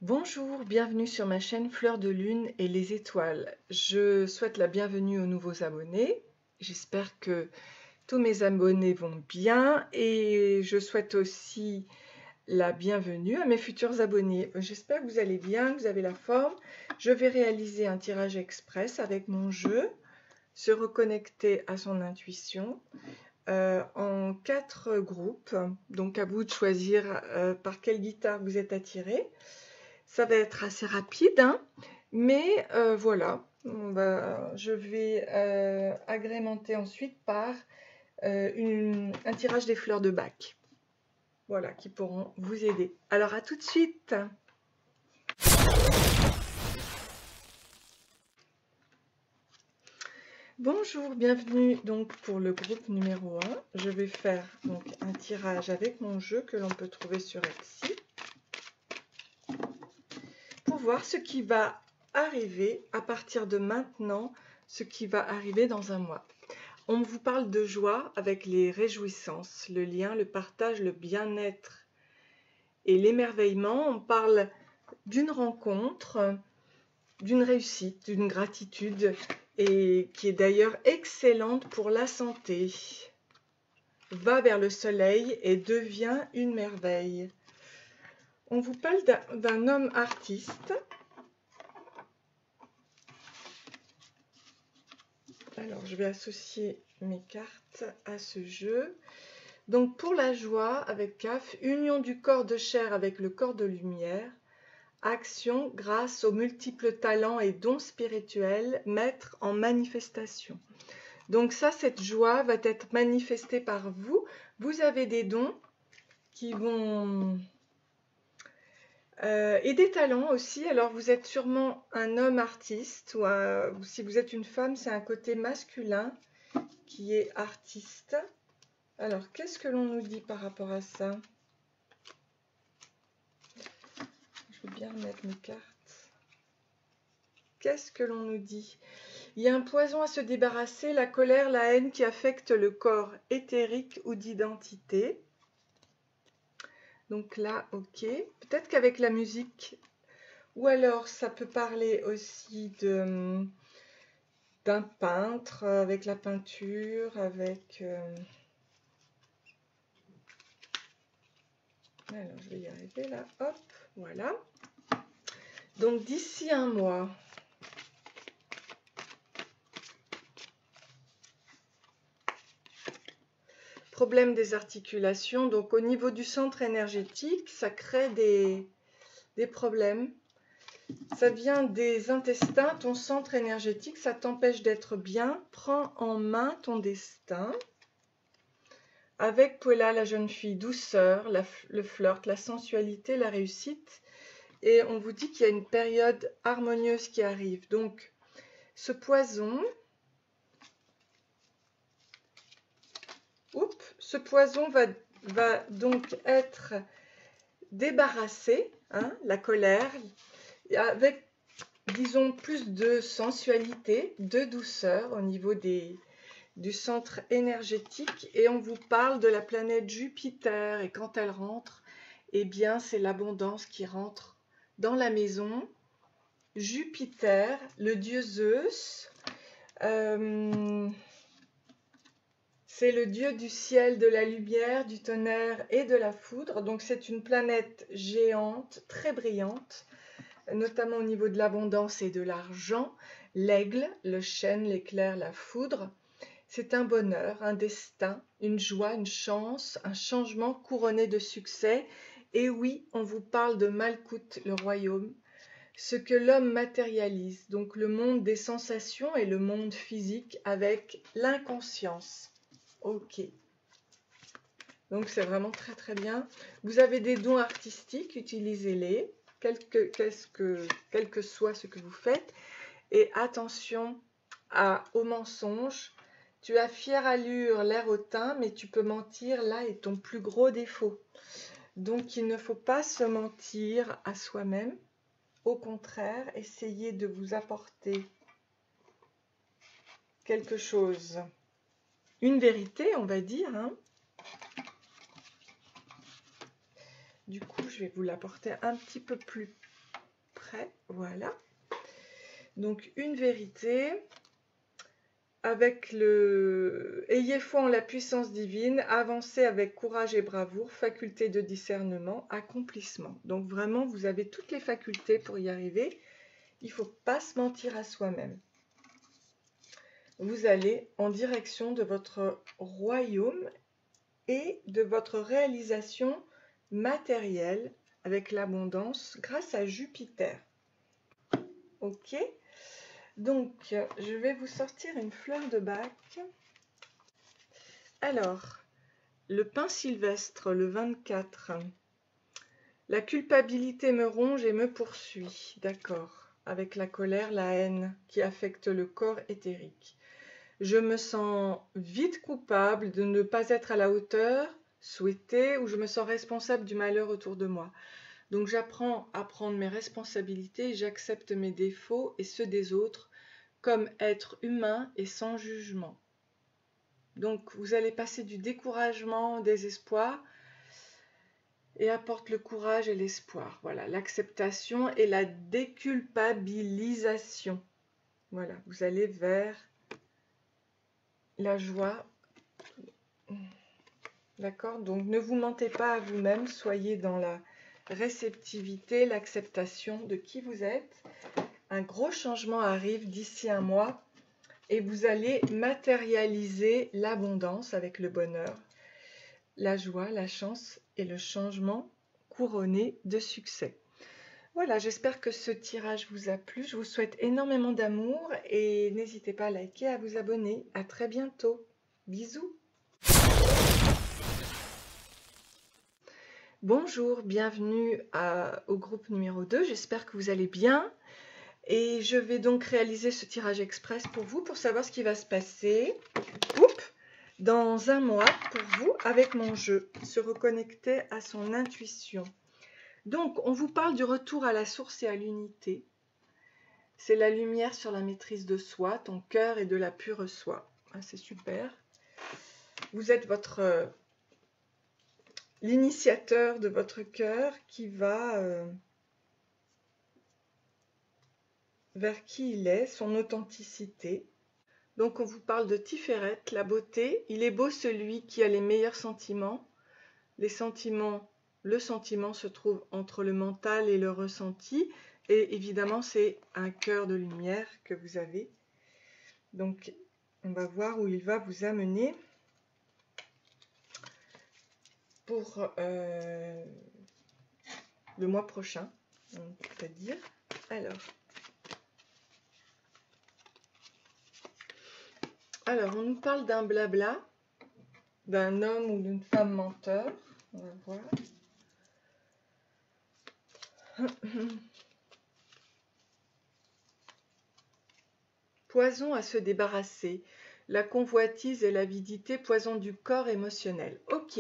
Bonjour, bienvenue sur ma chaîne Fleur de Lune et les étoiles. Je souhaite la bienvenue aux nouveaux abonnés. J'espère que tous mes abonnés vont bien et je souhaite aussi la bienvenue à mes futurs abonnés. J'espère que vous allez bien, que vous avez la forme. Je vais réaliser un tirage express avec mon jeu, se reconnecter à son intuition en 4 groupes. Donc à vous de choisir par quelle guitare vous êtes attiré. Ça va être assez rapide, hein, mais voilà, je vais agrémenter ensuite par un tirage des fleurs de Bach. Voilà, qui pourront vous aider. Alors à tout de suite. Bonjour, bienvenue donc pour le groupe numéro 1. Je vais faire donc un tirage avec mon jeu que l'on peut trouver sur Etsy pour voir ce qui va arriver à partir de maintenant, ce qui va arriver dans un mois. On vous parle de joie avec les réjouissances, le lien, le partage, le bien-être et l'émerveillement. On parle d'une rencontre, d'une réussite, d'une gratitude et qui est d'ailleurs excellente pour la santé. Va vers le soleil et devient une merveille. On vous parle d'un homme artiste. Alors, je vais associer mes cartes à ce jeu. Donc, pour la joie, avec CAF, union du corps de chair avec le corps de lumière, action grâce aux multiples talents et dons spirituels, mettre en manifestation. Donc ça, cette joie va être manifestée par vous. Vous avez des dons qui vont... et des talents aussi. Alors, vous êtes sûrement un homme artiste, ou si vous êtes une femme, c'est un côté masculin qui est artiste. Alors, qu'est-ce que l'on nous dit par rapport à ça? Je vais bien remettre mes cartes. Qu'est-ce que l'on nous dit? Il y a un poison à se débarrasser, la colère, la haine qui affecte le corps éthérique ou d'identité. Donc là, ok. Peut-être qu'avec la musique, ou alors ça peut parler aussi d'un peintre, avec la peinture, avec... Alors, je vais y arriver là, hop, voilà. Donc d'ici un mois, problème des articulations, donc au niveau du centre énergétique, ça crée des problèmes. Ça vient des intestins, ton centre énergétique, ça t'empêche d'être bien. Prends en main ton destin. Avec Paula, la jeune fille, douceur, le flirt, la sensualité, la réussite. Et on vous dit qu'il y a une période harmonieuse qui arrive. Donc, ce poison, ce poison va donc être débarrassé, hein, la colère, avec, disons, plus de sensualité, de douceur au niveau du centre énergétique. Et on vous parle de la planète Jupiter. Et quand elle rentre, eh bien, c'est l'abondance qui rentre dans la maison. Jupiter, le dieu Zeus, c'est le dieu du ciel, de la lumière, du tonnerre et de la foudre. Donc c'est une planète géante, très brillante, notamment au niveau de l'abondance et de l'argent. L'aigle, le chêne, l'éclair, la foudre. C'est un bonheur, un destin, une joie, une chance, un changement couronné de succès. Et oui, on vous parle de Malkout, le royaume, ce que l'homme matérialise, donc le monde des sensations et le monde physique avec l'inconscience. Ok. Donc c'est vraiment très très bien. Vous avez des dons artistiques, utilisez-les, quel que soit ce que vous faites. Et attention aux mensonges. Tu as fière allure, l'air hautain, mais tu peux mentir, là est ton plus gros défaut. Donc il ne faut pas se mentir à soi-même. Au contraire, essayez de vous apporter quelque chose, une vérité, on va dire, hein. Du coup, je vais vous l'apporter un petit peu plus près. Voilà. Donc une vérité. Avec le « Ayez foi en la puissance divine, avancez avec courage et bravoure, faculté de discernement, accomplissement. » Donc vraiment, vous avez toutes les facultés pour y arriver. Il ne faut pas se mentir à soi-même. Vous allez en direction de votre royaume et de votre réalisation matérielle avec l'abondance grâce à Jupiter. Ok ? Donc, je vais vous sortir une fleur de bac. Alors, le pain sylvestre, le 24. La culpabilité me ronge et me poursuit. D'accord. Avec la colère, la haine qui affecte le corps éthérique. Je me sens vite coupable de ne pas être à la hauteur souhaitée ou je me sens responsable du malheur autour de moi. Donc, j'apprends à prendre mes responsabilités et j'accepte mes défauts et ceux des autres comme être humain et sans jugement. Donc, vous allez passer du découragement au désespoir et apporte le courage et l'espoir. Voilà, l'acceptation et la déculpabilisation. Voilà, vous allez vers la joie. D'accord? Donc, ne vous mentez pas à vous-même, soyez dans la réceptivité, l'acceptation de qui vous êtes. Un gros changement arrive d'ici un mois. Et vous allez matérialiser l'abondance avec le bonheur, la joie, la chance et le changement couronné de succès. Voilà, j'espère que ce tirage vous a plu. Je vous souhaite énormément d'amour et n'hésitez pas à liker, à vous abonner. À très bientôt. Bisous. Bonjour, bienvenue au groupe numéro 2. J'espère que vous allez bien. Et je vais donc réaliser ce tirage express pour vous, pour savoir ce qui va se passer dans un mois pour vous avec mon jeu, se reconnecter à son intuition. Donc, on vous parle du retour à la source et à l'unité. C'est la lumière sur la maîtrise de soi, ton cœur est de la pure soi. Ah, c'est super. Vous êtes l'initiateur de votre cœur qui va vers qui il est, son authenticité. Donc on vous parle de Tiferet, la beauté. Il est beau celui qui a les meilleurs sentiments. Le sentiment se trouve entre le mental et le ressenti. Et évidemment, c'est un cœur de lumière que vous avez. Donc, on va voir où il va vous amener pour le mois prochain, on peut dire. Alors, on nous parle d'un blabla, d'un homme ou d'une femme menteur. On va voir. Poison à se débarrasser. La convoitise et l'avidité, poison du corps émotionnel. Ok,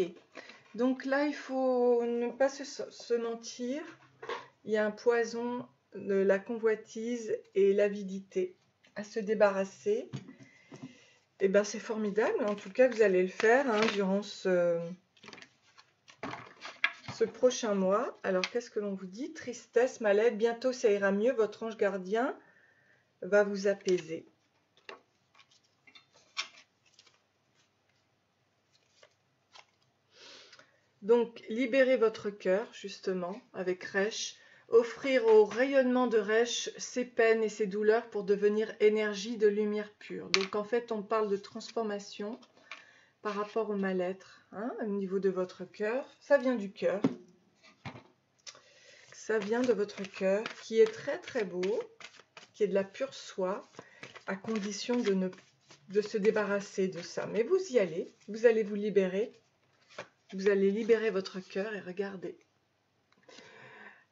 donc là, il faut ne pas se mentir. Il y a un poison de la convoitise et l'avidité à se débarrasser. Et bien, c'est formidable. En tout cas, vous allez le faire durant ce prochain mois. Alors, qu'est-ce que l'on vous dit? Tristesse, mal-être, bientôt ça ira mieux. Votre ange gardien va vous apaiser. Donc, libérez votre cœur, justement, avec Resh. Offrir au rayonnement de Resh ses peines et ses douleurs pour devenir énergie de lumière pure. Donc, en fait, on parle de transformation par rapport au mal-être, au niveau de votre cœur. Ça vient du cœur. Ça vient de votre cœur, qui est très, très beau, qui est de la pure soie, à condition de se débarrasser de ça. Mais vous y allez, vous allez vous libérer. Vous allez libérer votre cœur et regardez.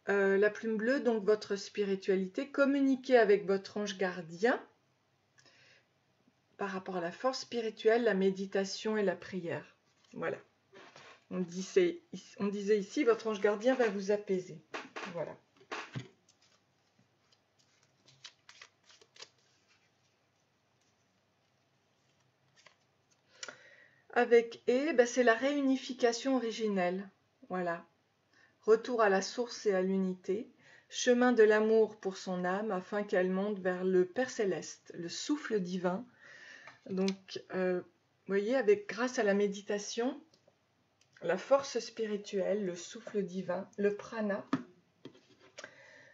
La plume bleue, donc votre spiritualité, communiquez avec votre ange gardien par rapport à la force spirituelle, la méditation et la prière. Voilà. On disait ici, votre ange gardien va vous apaiser. Voilà. Avec E, c'est la réunification originelle. Voilà. Retour à la source et à l'unité. chemin de l'amour pour son âme afin qu'elle monte vers le Père Céleste, le souffle divin. Donc, vous voyez, grâce à la méditation, la force spirituelle, le souffle divin, le prana,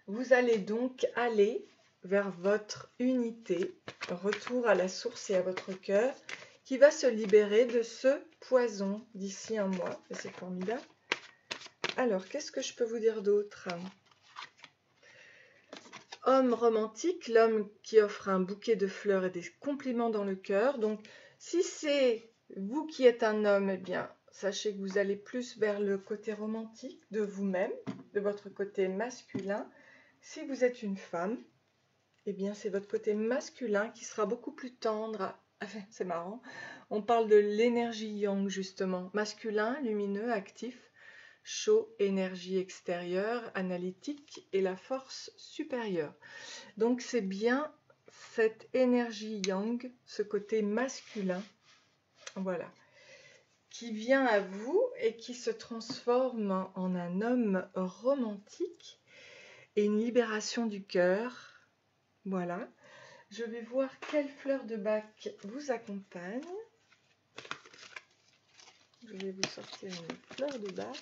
vous allez donc aller vers votre unité, retour à la source et à votre cœur, qui va se libérer de ce poison d'ici un mois. C'est formidable. Alors, qu'est-ce que je peux vous dire d'autre? Homme romantique, l'homme qui offre un bouquet de fleurs et des compliments dans le cœur. Donc, si c'est vous qui êtes un homme, eh bien, sachez que vous allez plus vers le côté romantique de vous-même, de votre côté masculin. Si vous êtes une femme, eh bien, c'est votre côté masculin qui sera beaucoup plus tendre. Enfin, c'est marrant. On parle de l'énergie yang, justement. Masculin, lumineux, actif. Chaud, énergie extérieure, analytique et la force supérieure. Donc c'est bien cette énergie yang, ce côté masculin, voilà, qui vient à vous et qui se transforme en un homme romantique et une libération du cœur. Voilà. Je vais voir quelle fleur de bac vous accompagne. Je vais vous sortir une fleur de bac.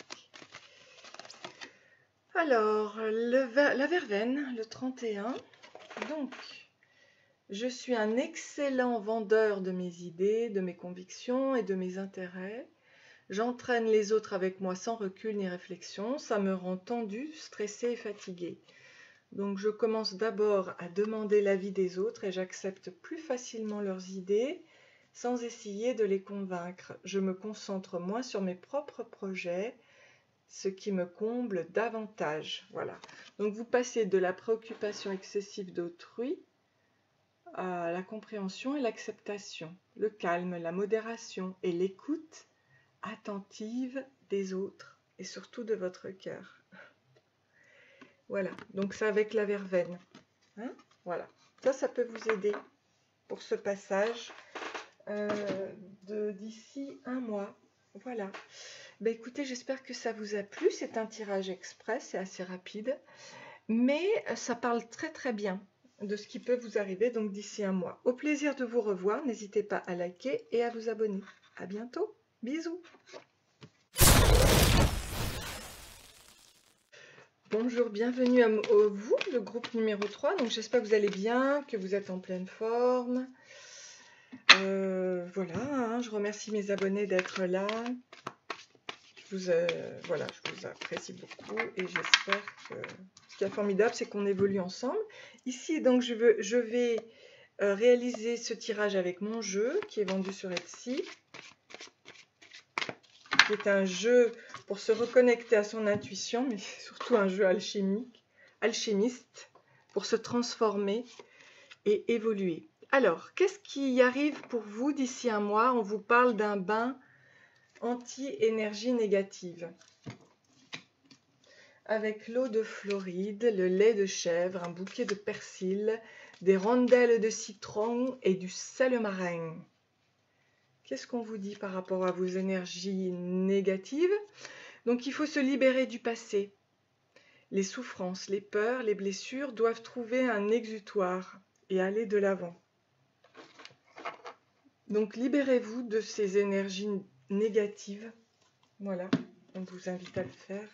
Alors, la verveine, le 31. Donc, je suis un excellent vendeur de mes idées, de mes convictions et de mes intérêts. J'entraîne les autres avec moi sans recul ni réflexion. Ça me rend tendu, stressé et fatigué. Donc, je commence d'abord à demander l'avis des autres et j'accepte plus facilement leurs idées sans essayer de les convaincre. Je me concentre moins sur mes propres projets, ce qui me comble davantage. Voilà. Donc vous passez de la préoccupation excessive d'autrui à la compréhension et l'acceptation, le calme, la modération et l'écoute attentive des autres et surtout de votre cœur. Voilà, donc ça avec la verveine. Hein, voilà, ça peut vous aider pour ce passage d'ici un mois. Voilà. Ben écoutez, j'espère que ça vous a plu. C'est un tirage express, c'est assez rapide, mais ça parle très très bien de ce qui peut vous arriver donc d'ici un mois. Au plaisir de vous revoir. N'hésitez pas à liker et à vous abonner. À bientôt. Bisous. Bonjour, bienvenue à vous, le groupe numéro 3. Donc j'espère que vous allez bien, que vous êtes en pleine forme. Voilà, hein, je remercie mes abonnés d'être là. Voilà, je vous apprécie beaucoup et j'espère que ce qui est formidable, c'est qu'on évolue ensemble. Ici, donc, je vais réaliser ce tirage avec mon jeu qui est vendu sur Etsy, qui est un jeu pour se reconnecter à son intuition, mais surtout un jeu alchimiste, pour se transformer et évoluer. Alors, qu'est-ce qui arrive pour vous d'ici un mois? On vous parle d'un bain anti-énergie négative, avec l'eau de Floride, le lait de chèvre, un bouquet de persil, des rondelles de citron et du sel marin. Qu'est-ce qu'on vous dit par rapport à vos énergies négatives? Donc il faut se libérer du passé. Les souffrances, les peurs, les blessures doivent trouver un exutoire et aller de l'avant. Donc libérez-vous de ces énergies négatives. Voilà, on vous invite à le faire.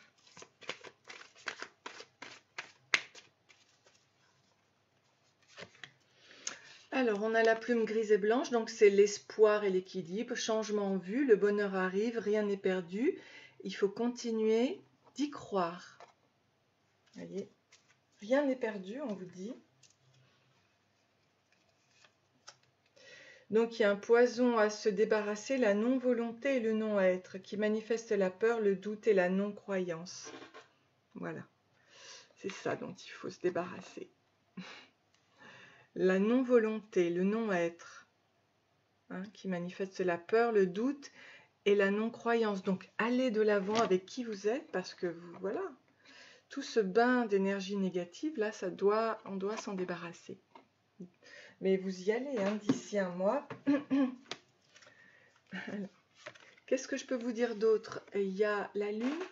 Alors, on a la plume grise et blanche, donc c'est l'espoir et l'équilibre, changement en vue, le bonheur arrive, rien n'est perdu. Il faut continuer d'y croire. Voyez, rien n'est perdu, on vous dit. Donc, il y a un poison à se débarrasser, la non-volonté et le non-être, qui manifeste la peur, le doute et la non-croyance. Voilà, c'est ça dont il faut se débarrasser. La non-volonté, le non-être, hein, qui manifeste la peur, le doute et la non-croyance. Donc, allez de l'avant avec qui vous êtes, parce que voilà, tout ce bain d'énergie négative, là, on doit s'en débarrasser. Mais vous y allez, hein, d'ici un mois. Qu'est-ce que je peux vous dire d'autre? Il y a la lune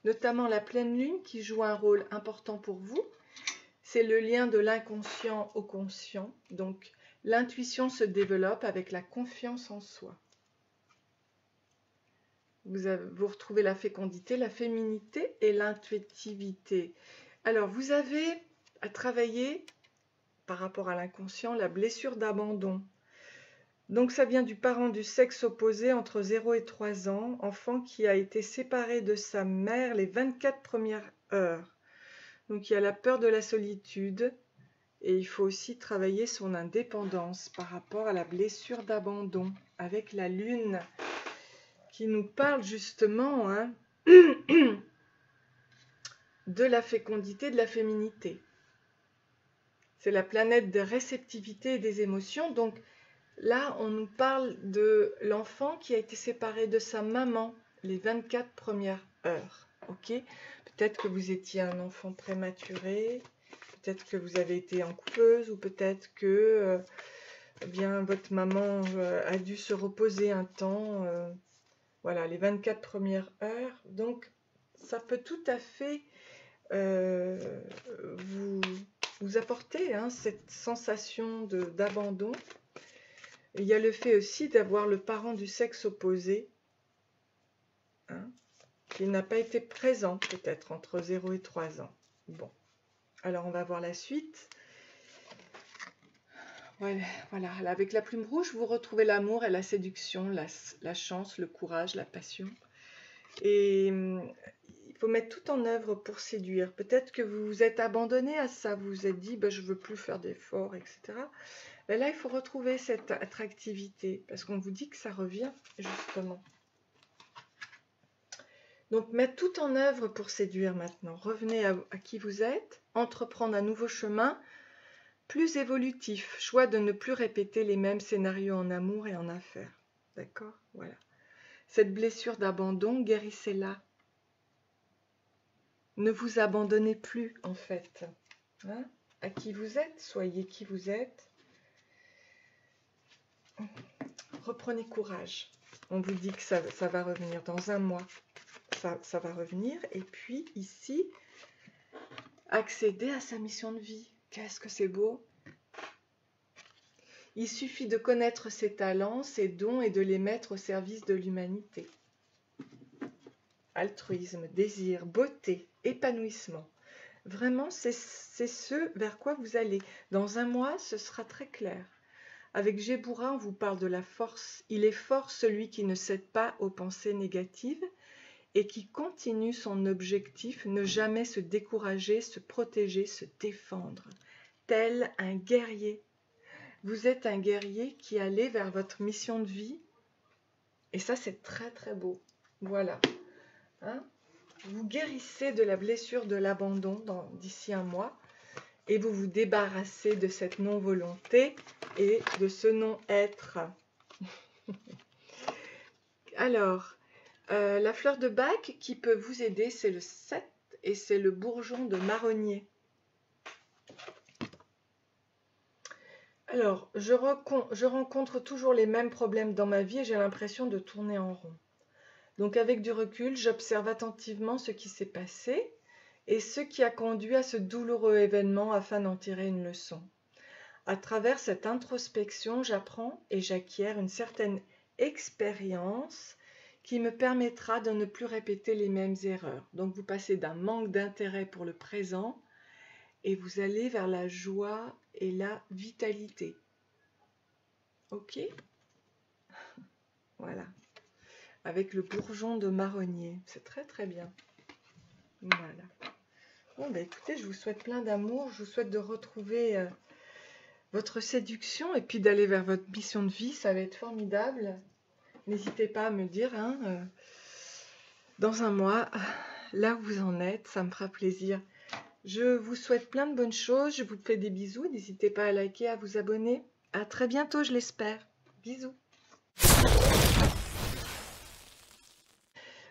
notamment la pleine lune qui joue un rôle important pour vous. C'est le lien de l'inconscient au conscient. Donc, l'intuition se développe avec la confiance en soi. Vous retrouvez la fécondité, la féminité et l'intuitivité. Alors, vous avez à travailler, par rapport à l'inconscient, la blessure d'abandon. Donc, ça vient du parent du sexe opposé entre 0 et 3 ans, enfant qui a été séparé de sa mère les 24 premières heures. Donc, il y a la peur de la solitude et il faut aussi travailler son indépendance par rapport à la blessure d'abandon avec la lune qui nous parle justement de la fécondité, de la féminité. C'est la planète de réceptivité et des émotions. Donc là, on nous parle de l'enfant qui a été séparé de sa maman les 24 premières heures. Ok ? Peut-être que vous étiez un enfant prématuré, peut-être que vous avez été en couveuse, ou peut-être que votre maman a dû se reposer un temps. Voilà, les 24 premières heures. Donc, ça peut tout à fait vous apporter cette sensation d'abandon. Il y a le fait aussi d'avoir le parent du sexe opposé qui n'a pas été présent peut-être entre 0 et 3 ans. Bon, alors on va voir la suite. Voilà, avec la plume rouge, vous retrouvez l'amour et la séduction, la chance, le courage, la passion. Et il faut mettre tout en œuvre pour séduire. Peut-être que vous vous êtes abandonné à ça, vous vous êtes dit je ne veux plus faire d'efforts, etc. Mais là, il faut retrouver cette attractivité, parce qu'on vous dit que ça revient, justement. Donc, mettre tout en œuvre pour séduire maintenant. Revenez à qui vous êtes, entreprendre un nouveau chemin, plus évolutif, choix de ne plus répéter les mêmes scénarios en amour et en affaires. D'accord ? Voilà. Cette blessure d'abandon, guérissez-la. Ne vous abandonnez plus, en fait. À qui vous êtes, soyez qui vous êtes. Reprenez courage. On vous dit que ça va revenir dans un mois. Ça va revenir. Et puis, ici, accéder à sa mission de vie. Qu'est-ce que c'est beau! Il suffit de connaître ses talents, ses dons et de les mettre au service de l'humanité. Altruisme, désir, beauté, épanouissement. Vraiment, c'est ce vers quoi vous allez. Dans un mois, ce sera très clair. Avec Géboura, on vous parle de la force. Il est fort celui qui ne cède pas aux pensées négatives et qui continue son objectif, ne jamais se décourager, se protéger, se défendre. Tel un guerrier. Vous êtes un guerrier qui allait vers votre mission de vie. Et ça, c'est très très beau. Voilà. Vous guérissez de la blessure de l'abandon d'ici un mois. Et vous vous débarrassez de cette non-volonté et de ce non-être. Alors, la fleur de bac qui peut vous aider, c'est le 7 et c'est le bourgeon de marronnier. Alors, je rencontre toujours les mêmes problèmes dans ma vie et j'ai l'impression de tourner en rond. Donc, avec du recul, j'observe attentivement ce qui s'est passé et ce qui a conduit à ce douloureux événement afin d'en tirer une leçon. À travers cette introspection, j'apprends et j'acquiers une certaine expérience qui me permettra de ne plus répéter les mêmes erreurs. Donc vous passez d'un manque d'intérêt pour le présent et vous allez vers la joie et la vitalité. Ok ? Voilà. Avec le bourgeon de marronnier. C'est très très bien. Voilà. Bon, écoutez, je vous souhaite plein d'amour. Je vous souhaite de retrouver votre séduction et puis d'aller vers votre mission de vie. Ça va être formidable. N'hésitez pas à me dire dans un mois là où vous en êtes. Ça me fera plaisir. Je vous souhaite plein de bonnes choses. Je vous fais des bisous. N'hésitez pas à liker, à vous abonner. À très bientôt, je l'espère. Bisous.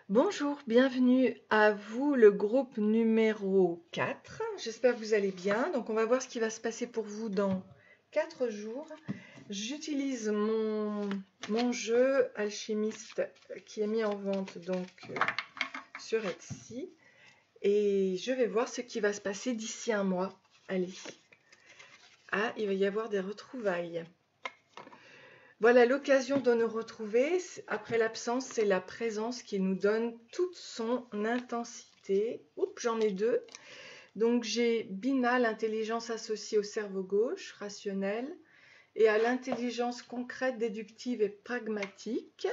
Bonjour, bienvenue à vous, le groupe numéro 4. J'espère que vous allez bien. Donc, on va voir ce qui va se passer pour vous dans 4 jours. J'utilise mon jeu alchimiste qui est mis en vente donc sur Etsy. Et je vais voir ce qui va se passer d'ici un mois. Allez. Ah, il va y avoir des retrouvailles. Voilà l'occasion de nous retrouver. Après l'absence, c'est la présence qui nous donne toute son intensité. Oups, j'en ai deux. Donc j'ai Bina, l'intelligence associée au cerveau gauche, rationnel, et à l'intelligence concrète, déductive et pragmatique.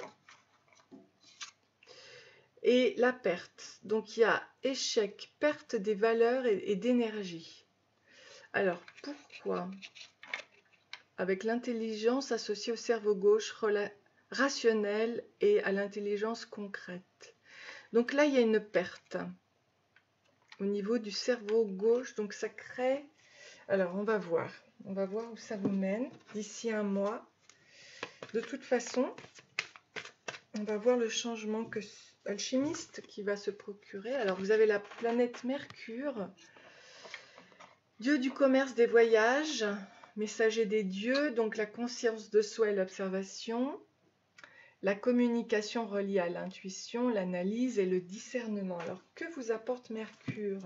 Et la perte. Donc il y a échec, perte des valeurs et d'énergie. Alors pourquoi? Avec l'intelligence associée au cerveau gauche, rationnel et à l'intelligence concrète. Donc là, il y a une perte au niveau du cerveau gauche. Donc ça crée... Alors on va voir où ça vous mène d'ici un mois. De toute façon, on va voir le changement que alchimiste qui va se procurer. Alors vous avez la planète Mercure, dieu du commerce, des voyages, messager des dieux, donc la conscience de soi et l'observation, la communication reliée à l'intuition, l'analyse et le discernement. Alors que vous apporte Mercure?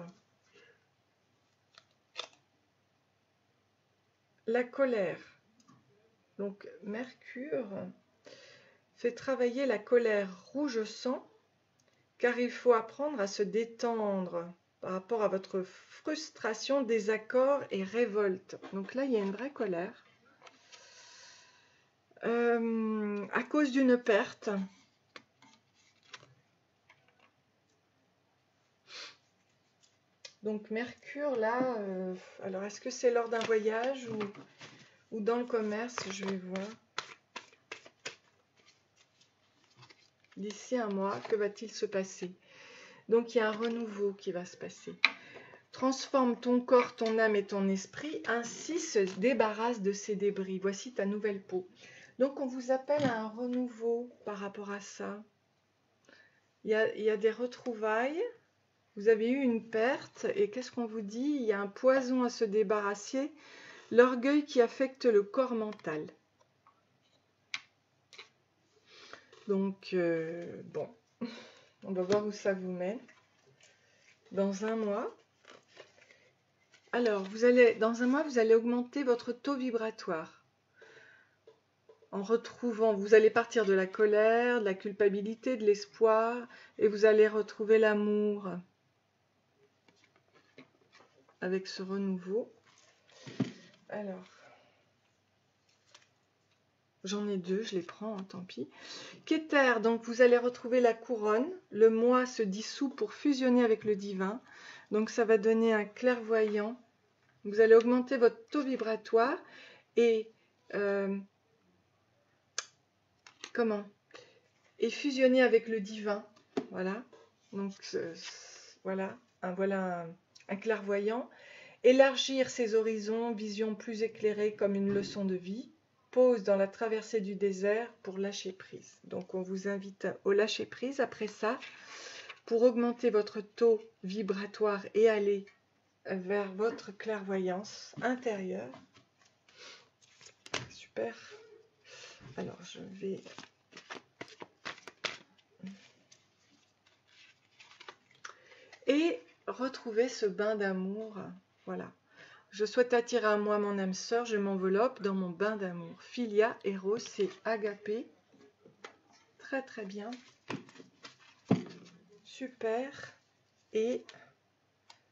La colère. Donc Mercure fait travailler la colère rouge sang, car il faut apprendre à se détendre par rapport à votre frustration, désaccord et révolte. Donc là, il y a une vraie colère. À cause d'une perte. Donc Mercure, là, alors est-ce que c'est lors d'un voyage ou dans le commerce? Je vais voir. D'ici un mois, que va-t-il se passer? Donc il y a un renouveau qui va se passer. Transforme ton corps, ton âme et ton esprit, ainsi se débarrasse de ces débris. Voici ta nouvelle peau. Donc on vous appelle à un renouveau par rapport à ça. Il y a des retrouvailles, vous avez eu une perte, et qu'est-ce qu'on vous dit? Il y a un poison à se débarrasser, l'orgueil qui affecte le corps mental. Donc, bon, on va voir où ça vous mène. Dans un mois. Alors, dans un mois, vous allez augmenter votre taux vibratoire. En retrouvant, vous allez partir de la colère, de la culpabilité, de l'espoir, et vous allez retrouver l'amour avec ce renouveau. Alors, j'en ai deux, je les prends, hein, tant pis. Kéter, donc vous allez retrouver la couronne. Le moi se dissout pour fusionner avec le divin. Donc ça va donner un clairvoyant. Vous allez augmenter votre taux vibratoire et et fusionner avec le divin. Voilà. Donc voilà un clairvoyant. Élargir ses horizons, vision plus éclairée comme une leçon de vie. Pause dans la traversée du désert pour lâcher prise. Donc on vous invite au lâcher prise après ça pour augmenter votre taux vibratoire et aller vers votre clairvoyance intérieure. Super. Alors je vais... Et retrouver ce bain d'amour. Voilà. Je souhaite attirer à moi mon âme sœur, je m'enveloppe dans mon bain d'amour. Philia, Eros et Agapé. Très très bien. Super. Et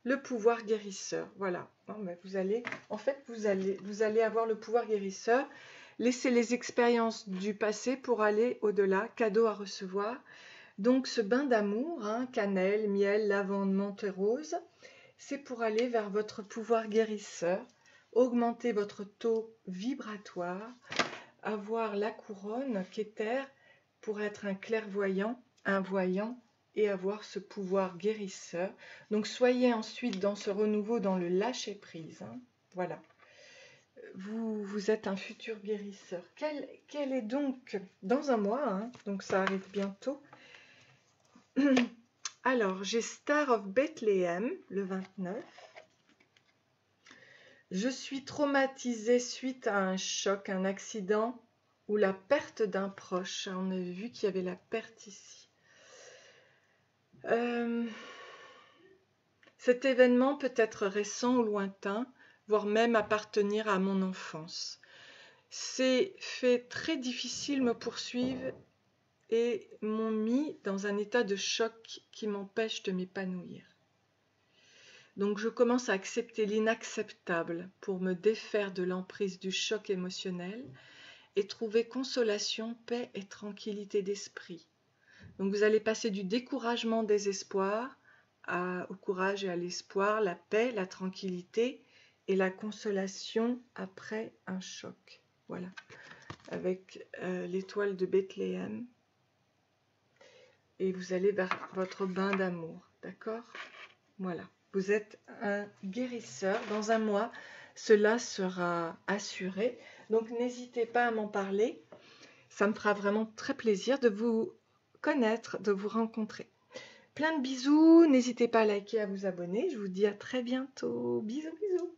le pouvoir guérisseur. Voilà. Non, mais vous allez avoir le pouvoir guérisseur. Laissez les expériences du passé pour aller au-delà. Cadeau à recevoir. Donc ce bain d'amour, hein, cannelle, miel, lavande, menthe et rose, c'est pour aller vers votre pouvoir guérisseur, augmenter votre taux vibratoire, avoir la couronne Kéter pour être un clairvoyant, un voyant et avoir ce pouvoir guérisseur. Donc soyez ensuite dans ce renouveau, dans le lâcher prise. Hein. Voilà. Vous êtes un futur guérisseur. Quel est donc dans un mois, hein, donc ça arrive bientôt. Alors, j'ai Star of Bethlehem, le 29. Je suis traumatisée suite à un choc, un accident ou la perte d'un proche. On a vu qu'il y avait la perte ici. Cet événement peut être récent ou lointain, voire même appartenir à mon enfance. Ces faits très difficiles me poursuivent et m'ont mis dans un état de choc qui m'empêche de m'épanouir. Donc je commence à accepter l'inacceptable pour me défaire de l'emprise du choc émotionnel et trouver consolation, paix et tranquillité d'esprit. Donc vous allez passer du découragement, désespoir, au courage et à l'espoir, la paix, la tranquillité et la consolation après un choc. Voilà, avec l'étoile de Bethléem. Et vous allez vers votre bain d'amour, d'accord? Voilà, vous êtes un guérisseur. Dans un mois, cela sera assuré. Donc n'hésitez pas à m'en parler. Ça me fera vraiment très plaisir de vous connaître, de vous rencontrer. Plein de bisous, n'hésitez pas à liker, à vous abonner. Je vous dis à très bientôt. Bisous, bisous.